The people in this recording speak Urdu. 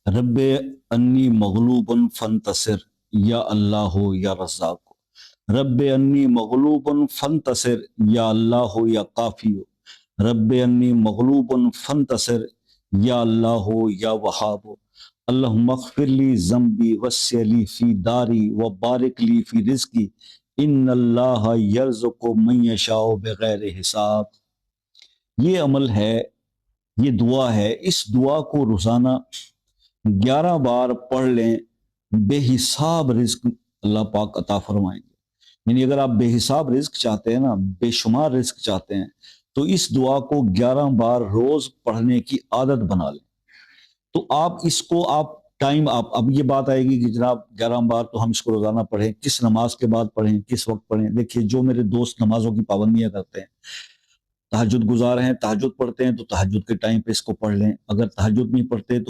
رب انی مغلوب فانتصر، یا اللہ ہو یا رزاق ہو۔ رب انی مغلوب فانتصر، یا اللہ ہو یا کافی ہو۔ رب انی مغلوب فانتصر، یا اللہ ہو یا وہاب ہو۔ اللہم اغفر لی ذنبی وسع لی فی داری وبارک لی فی رزقی، ان اللہ یرزق من یشاء بغیر حساب۔ یہ عمل ہے، یہ دعا ہے، اس دعا کو روزانہ 11 بار پڑھ لیں، بے حساب رزق اللہ پاک عطا فرمائیں گے۔ یعنی اگر آپ بے حساب رزق چاہتے ہیں نا، بے شمار رزق چاہتے ہیں، تو اس دعا کو 11 بار روز پڑھنے کی عادت بنا لیں۔ تو آپ اس کو ٹائم اب یہ بات آئے گی کہ جناب 11 بار تو ہم اس کو روزانہ پڑھیں، کس نماز کے بعد پڑھیں، کس وقت پڑھیں؟ دیکھیے، جو میرے دوست نمازوں کی پابندیاں کرتے ہیں، تہجد گزار ہیں، تہجد پڑھتے ہیں، تو تہجد کے ٹائم پہ اس کو پڑھ لیں۔ اگر تہجد نہیں پڑھتے تو